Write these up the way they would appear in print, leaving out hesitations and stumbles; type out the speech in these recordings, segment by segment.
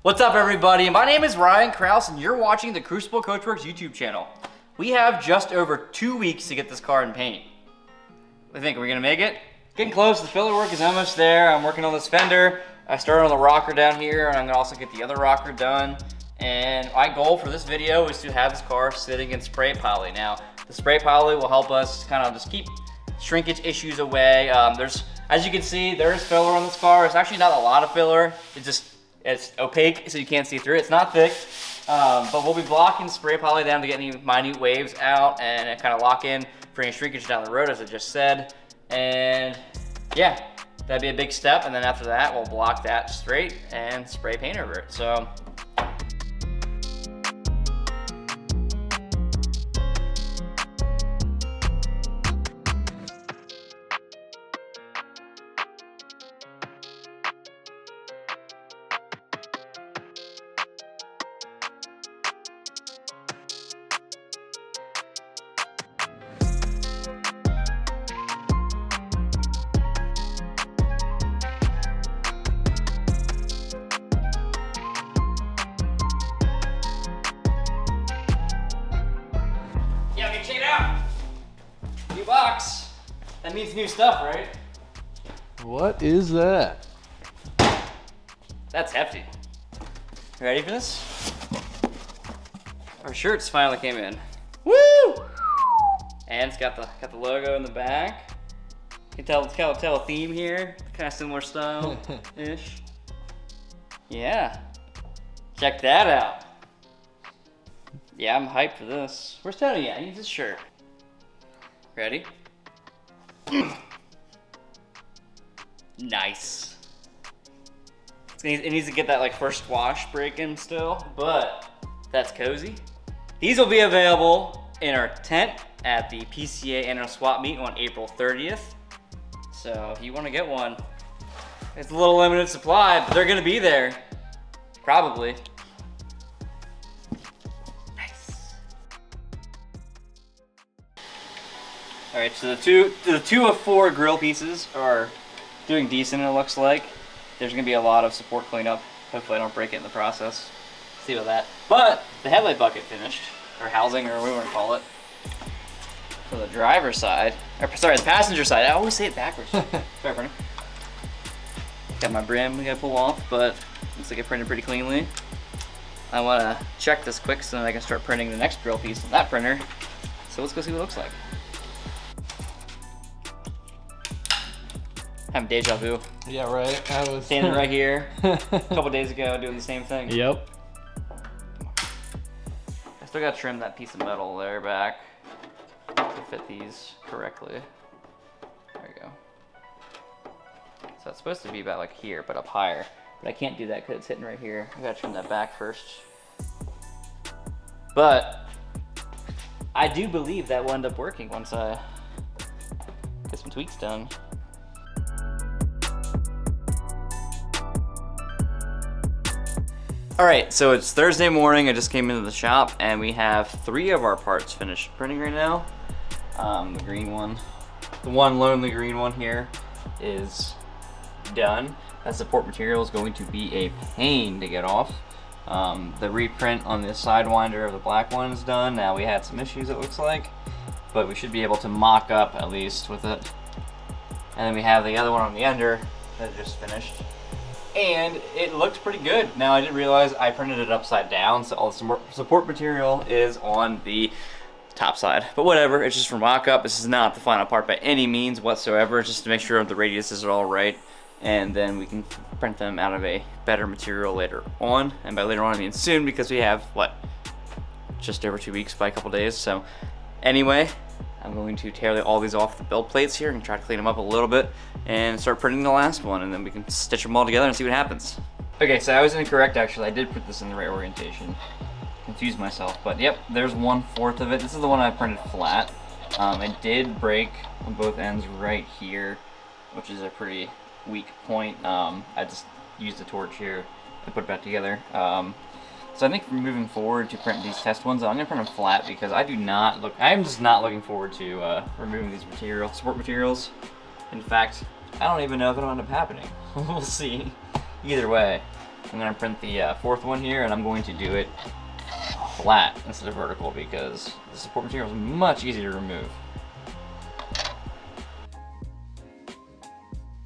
What's up, everybody? My name is Ryan Kraus, and you're watching the Crucible Coachworks YouTube channel. We have just over 2 weeks to get this car in paint. What do you think? Are we gonna make it? Getting close. The filler work is almost there. I'm working on this fender. I started on the rocker down here, and I'm gonna also get the other rocker done. And my goal for this video is to have this car sitting in spray poly. Now, the spray poly will help us kind of just keep shrinkage issues away. As you can see, there's filler on this car. It's actually not a lot of filler. It's opaque, so you can't see through it. It's not thick, but we'll be blocking spray poly down to get any minute waves out and kind of lock in for any shrinkage down the road, as I just said. And yeah, that'd be a big step. And then after that, we'll block that straight and spray paint over it. So. Check it out! New box. That means new stuff, right? What is that? That's hefty. You ready for this? Our shirts finally came in. Woo! And it's got the logo in the back. You can tell a theme here. Kind of similar style-ish. Yeah. Check that out. Yeah, I'm hyped for this. Where's Tony at? He needs his shirt. Ready? Nice. It needs to get that first wash break-in still, but that's cozy. These will be available in our tent at the PCA Annual Swap Meet on April 30th. So if you want to get one, it's a little limited supply, but they're gonna be there. Probably. All right, so the two of 4 grill pieces are doing decent, it looks like. There's gonna be a lot of support cleanup. Hopefully I don't break it in the process. See about that. But the headlight bucket finished, or housing, or whatever we want to call it. For the driver's side, or sorry, the passenger side. I always say it backwards. Sorry, partner. Got my brim we gotta pull off, but looks like it printed pretty cleanly. I wanna check this quick so that I can start printing the next grill piece on that printer. So let's go see what it looks like. I'm deja vu. Yeah, right. I was standing right here a couple days ago doing the same thing. Yep. I still gotta trim that piece of metal there back to fit these correctly. There we go. So it's supposed to be about here, but up higher. But I can't do that because it's hitting right here. I gotta trim that back first. But I do believe that will end up working once I get some tweaks done. All right, so it's Thursday morning. I just came into the shop and we have 3 of our parts finished printing right now. The green one, the one lonely green one here is done. That support material is going to be a pain to get off. The reprint on the Sidewinder of the black one is done. Now we had some issues, it looks like, but we should be able to mock up at least with it. And then we have the other one on the under that just finished. And it looked pretty good. Now I didn't realize I printed it upside down, so all the support material is on the top side. But whatever, it's just for mock-up. This is not the final part by any means whatsoever, just to make sure the radiuses are all right. And then we can print them out of a better material later on. And by later on, I mean soon, because we have, what, just over 2 weeks by a couple days. So anyway, I'm going to tear all these off the build plates here and try to clean them up a little bit and start printing the last one, and then we can stitch them all together and see what happens. Okay, so I was incorrect actually. I did print this in the right orientation. Confused myself, but yep, there's 1/4 of it. This is the one I printed flat. It did break on both ends right here, which is a pretty weak point. I just used a torch here to put it back together. So I think moving forward to print these test ones, I'm gonna print them flat because I'm just not looking forward to removing these support materials. In fact, I don't even know if it'll end up happening. We'll see. Either way, I'm gonna print the fourth one here, and I'm going to do it flat instead of vertical because the support material is much easier to remove.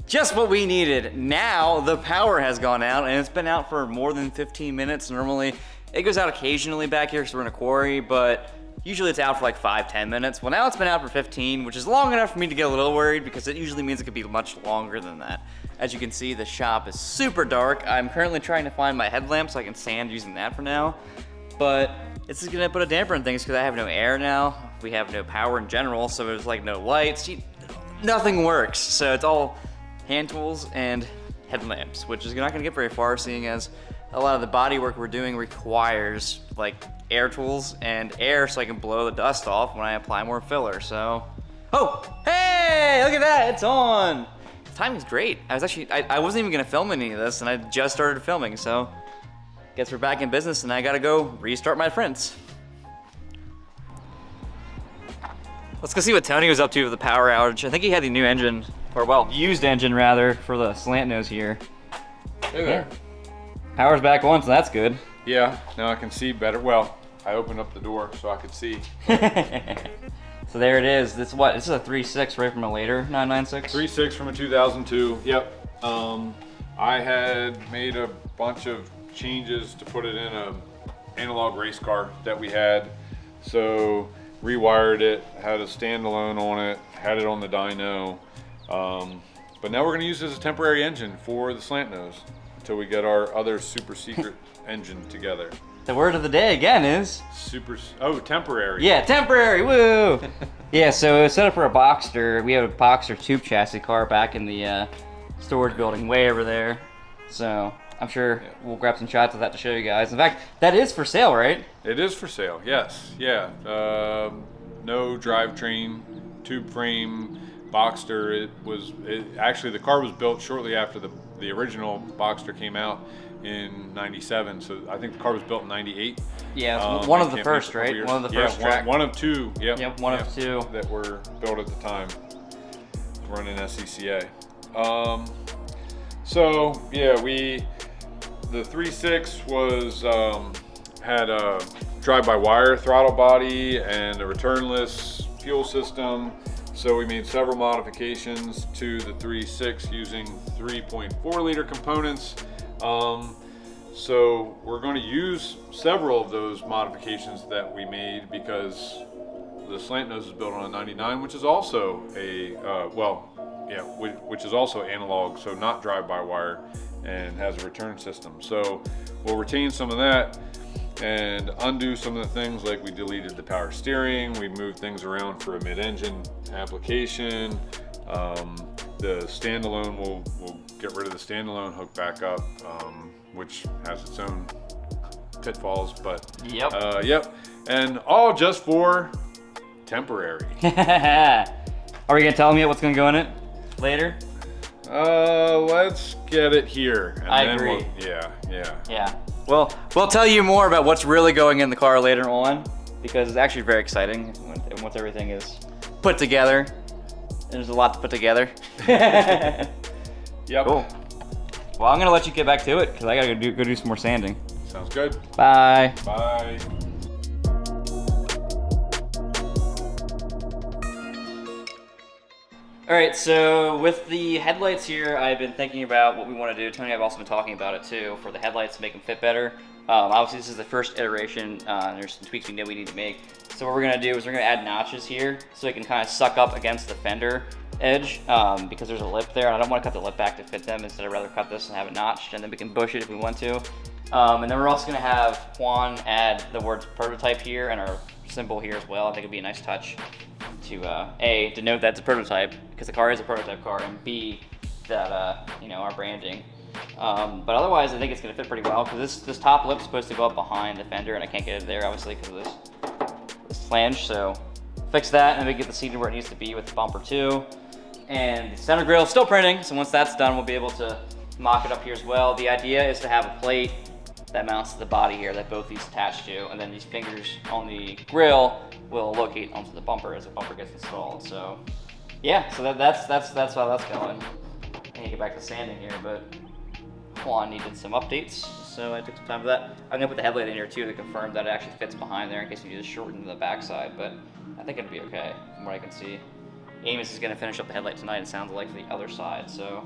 Just what we needed. Now the power has gone out, and it's been out for more than 15 minutes. Normally it goes out occasionally back here because we're in a quarry, but usually it's out for like 5-10 minutes. Well, now it's been out for 15, which is long enough for me to get a little worried because it usually means it could be much longer than that. As you can see, the shop is super dark. I'm currently trying to find my headlamp so I can sand using that for now, but this is gonna put a damper on things because I have no air now. We have no power in general, so there's like no lights. Nothing works, so it's all hand tools and headlamps, which is not gonna get very far seeing as a lot of the body work we're doing requires like air tools and air so I can blow the dust off when I apply more filler, so. Oh, hey, look at that, it's on. The timing's great. I wasn't even gonna film any of this and I just started filming, so. Guess we're back in business and I gotta go restart my prints. Let's go see what Tony was up to with the power outage. I think he had the new engine, or well, used engine rather, for the Slantnose here. Hey there. Power's back on, so that's good. Yeah, now I can see better. Well, I opened up the door so I could see. So there it is. This is what? This is a 3.6 right from a later 996? 3.6 from a 2002. Yep. I had made a bunch of changes to put it in a analog race car that we had. So rewired it, had a standalone on it, had it on the dyno. But now we're going to use it as a temporary engine for the Slantnose until we get our other super secret engine together. The word of the day again is? Temporary. Yeah, temporary, woo! Yeah, so it's set up for a Boxster. We have a Boxster tube chassis car back in the storage building way over there. So I'm sure we'll grab some shots of that to show you guys. In fact, that is for sale, right? It is for sale, yes, yeah. No drivetrain, tube frame, Boxster. Actually, the car was built shortly after the original Boxster came out in '97. So I think the car was built in '98. Yeah, it's one of the first, right? One of the first track. One of two. Yep, one of two that were built at the time, running SCCA. So yeah, the 3.6 was had a drive-by-wire throttle body and a returnless fuel system. So we made several modifications to the 3.6 using 3.4 liter components. So we're going to use several of those modifications that we made because the Slantnose is built on a 99, which is also which is also analog, so not drive-by-wire, and has a return system. So we'll retain some of that and undo some of the things, like we deleted the power steering, we moved things around for a mid-engine application. The standalone, we'll get rid of the standalone, hook back up, which has its own pitfalls, but yep, and all just for temporary. Are we gonna tell me what's gonna go in it later? Let's get it here. And I agree. Yeah. Well, we'll tell you more about what's really going in the car later on because it's actually very exciting once everything is put together. There's a lot to put together. Yep. Cool. Well, I'm gonna let you get back to it because I gotta go do some more sanding. Sounds good. Bye. Bye. All right, so with the headlights here, I've been thinking about what we want to do. Tony and I have also been talking about it too, for the headlights to make them fit better. Obviously, this is the first iteration. There's some tweaks we know we need to make. So what we're gonna do is we're gonna add notches here so it can kind of suck up against the fender edge because there's a lip there. And I don't want to cut the lip back to fit them. Instead, I'd rather cut this and have it notched, and then we can bush it if we want to. And then we're also gonna have Juan add the words prototype here and our symbol here as well. I think it'd be a nice touch to A, denote that it's a prototype because the car is a prototype car, and B, that our branding. But otherwise, I think it's gonna fit pretty well because this top lip's supposed to go up behind the fender, and I can't get it there obviously because of this flange. So fix that, and we get the seating where it needs to be with the bumper too. And the center grille is still printing, so once that's done, we'll be able to mock it up here as well. The idea is to have a plate that mounts to the body here that both these attach to, and then these fingers on the grille will locate onto the bumper as the bumper gets installed. So yeah, so that's how that's going. I need to get back to sanding here, but Juan needed some updates, so I took some time for that. I'm gonna put the headlight in here too to confirm that it actually fits behind there in case we need to shorten the backside, but I think it'll be okay from what I can see. Amos is gonna finish up the headlight tonight, it sounds like, for the other side, so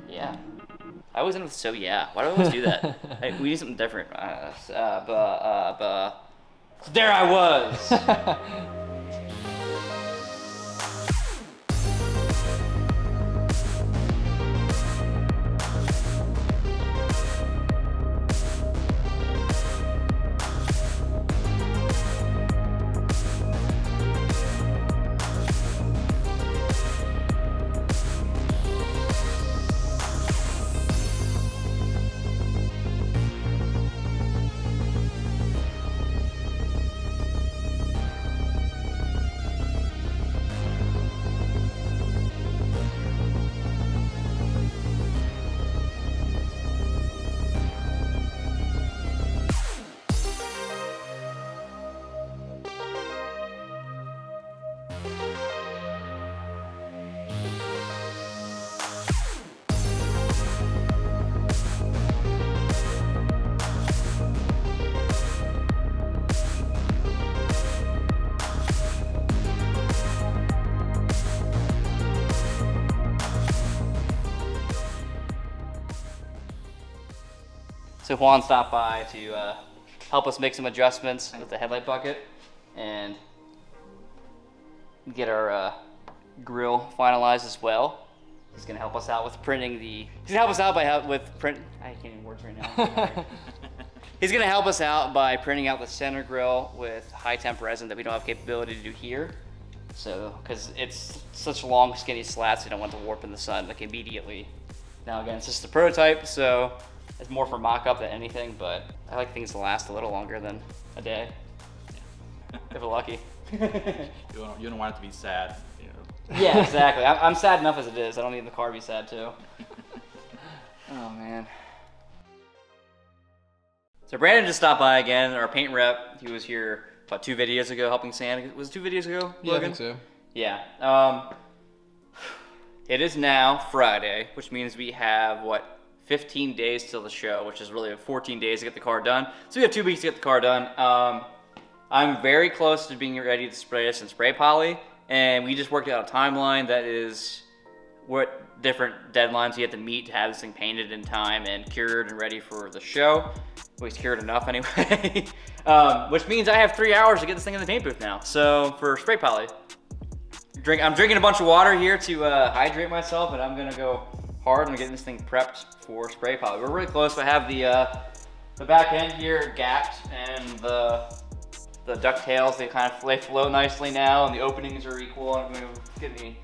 yeah. I always end with so yeah. Why do I always do that? We need something different. So there I was! So Juan stopped by to help us make some adjustments with the headlight bucket and get our grill finalized as well. He's gonna help us out with printing the. He's gonna help us out with print. I can't even words right now. He's gonna help us out by printing out the center grill with high temp resin that we don't have capability to do here. So, because it's such long, skinny slats, you don't want to warp in the sun like immediately. Now again, it's just a prototype, so it's more for mock-up than anything, but I like things to last a little longer than a day. Yeah. If we're lucky. You don't want it to be sad, you know. Yeah, exactly. I'm sad enough as it is. I don't need the car to be sad too. Oh man. So Brandon just stopped by again, our paint rep. He was here about 2 videos ago helping Santa. Was it 2 videos ago, Logan? Yeah, I think so. Yeah. It is now Friday, which means we have, 15 days till the show, which is really 14 days to get the car done. So we have 2 weeks to get the car done. I'm very close to being ready to spray this in spray poly, and we just worked out a timeline that is what different deadlines you have to meet to have this thing painted in time and cured and ready for the show. At least cured enough anyway. Which means I have 3 hours to get this thing in the paint booth now. So for spray poly, I'm drinking a bunch of water here to hydrate myself, and I'm gonna go hard on getting this thing prepped for spray poly. We're really close. I have the back end here gapped, and the ducktails, they flow nicely now, and the openings are equal. I'm gonna get the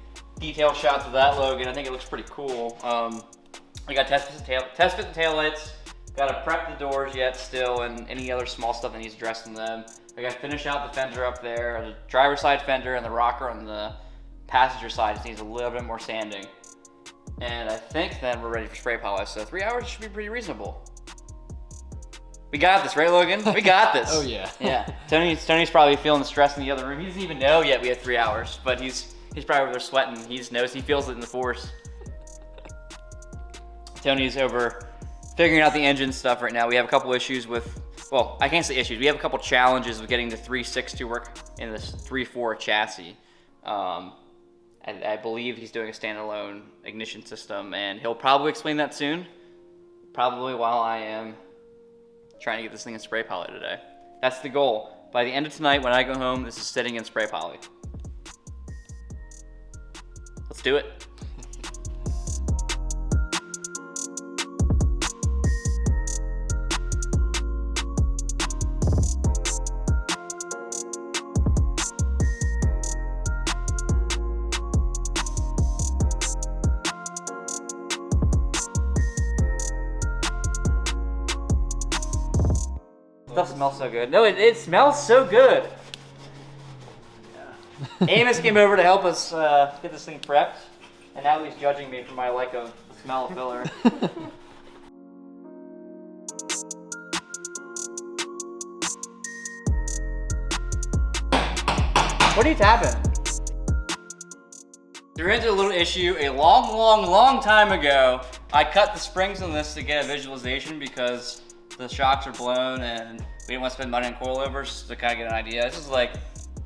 detailed shots of that, Logan. I think it looks pretty cool. I got test fit the taillights. Got to prep the doors yet still, and any other small stuff that needs addressed in them. I got to finish out the fender up there, the driver's side fender, and the rocker on the passenger side just needs a little bit more sanding. And I think then we're ready for spray polish, so 3 hours should be pretty reasonable. We got this, right, Logan? We got this. Oh yeah. Yeah. Tony's probably feeling the stress in the other room. He doesn't even know yet we have 3 hours, but he's probably over there sweating. He just knows, he feels it in the force. Tony's over figuring out the engine stuff right now. We have a couple issues with, well, I can't say issues. We have a couple challenges with getting the 3.6 to work in this 3.4 chassis. I believe he's doing a standalone ignition system, and he'll probably explain that soon. Probably while I am trying to get this thing in spray poly today. That's the goal. By the end of tonight, when I go home, this is sitting in spray poly. Let's do it. Stuff smells so good. No, it smells so good. Yeah. Amos came over to help us get this thing prepped, and now he's judging me for my like of the smell of filler. What are you tapping? We ran into a little issue a long time ago I cut the springs on this to get a visualization because the shocks are blown and we didn't want to spend money on coilovers to kind of get an idea. This is like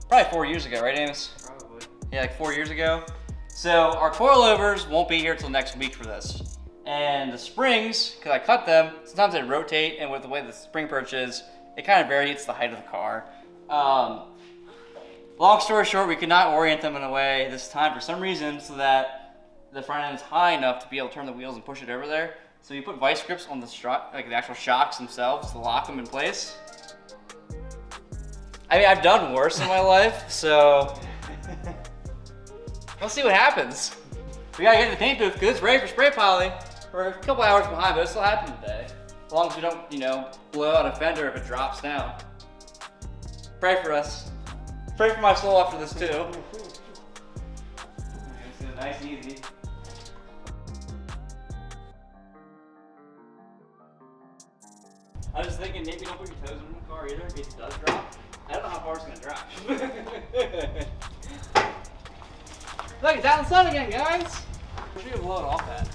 probably 4 years ago, right, Amos? Probably. Yeah, like 4 years ago. So our coilovers won't be here till next week for this. And the springs, because I cut them, sometimes they rotate, and with the way the spring perch is, it kind of varies the height of the car. Long story short, we could not orient them in a way this time for some reason so that the front end is high enough to be able to turn the wheels and push it over there. So you put vice grips on the like the actual shocks themselves to lock them in place. I mean, I've done worse in my life, so we'll see what happens. We gotta get in the paint booth because it's ready for spray poly. We're a couple hours behind, but it'll still happen today. As long as we don't, you know, blow out a fender if it drops down. Pray for us. Pray for my soul after this too. It's nice and easy. I was thinking maybe don't put your toes in the car either in case it does drop. I don't know how far it's gonna drop. Look, it's out in the sun again, guys. We should have blown it off that.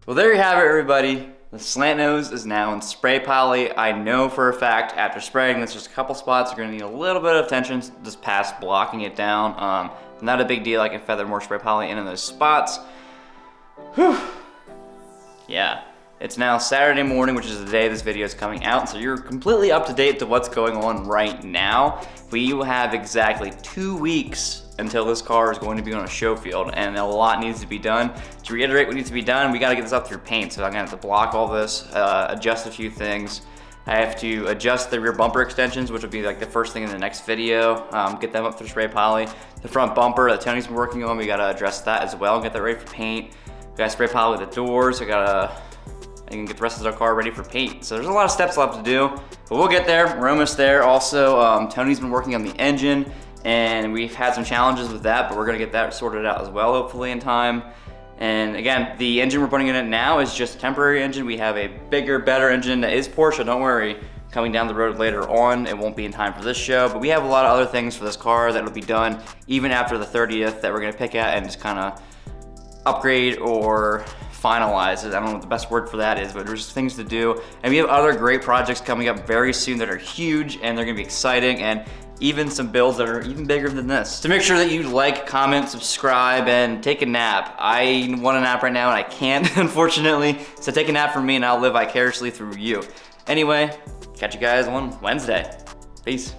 Well, there you have it, everybody. The Slantnose is now in spray poly. I know for a fact after spraying this, just a couple spots are gonna need a little bit of attention just past blocking it down. Not a big deal. I can feather more spray poly in those spots. Whew. Yeah, it's now Saturday morning, which is the day this video is coming out. So you're completely up to date to what's going on right now. We will have exactly 2 weeks until this car is going to be on a show field, and a lot needs to be done. To reiterate what needs to be done, we gotta get this up through paint. So I'm gonna have to block all this, adjust a few things. I have to adjust the rear bumper extensions, which will be like the first thing in the next video. Get them up through spray poly. The front bumper that Tony's been working on, we gotta address that as well, get that ready for paint. We gotta spray poly with the doors. I can get the rest of the car ready for paint. So there's a lot of steps left to do, but we'll get there. We're almost there. Also, Tony's been working on the engine, and we've had some challenges with that, but we're gonna get that sorted out as well, hopefully in time. And again, the engine we're putting in it now is just a temporary engine. We have a bigger, better engine that is Porsche, don't worry, coming down the road later on. It won't be in time for this show, but we have a lot of other things for this car that will be done even after the 30th that we're gonna pick at and just kinda upgrade or finalize it. I don't know what the best word for that is, but there's things to do. And we have other great projects coming up very soon that are huge, and they're gonna be exciting, and even some builds that are even bigger than this. So make sure that you like, comment, subscribe, and take a nap. I want a nap right now and I can't, unfortunately. So take a nap from me and I'll live vicariously through you. Anyway, catch you guys on Wednesday. Peace.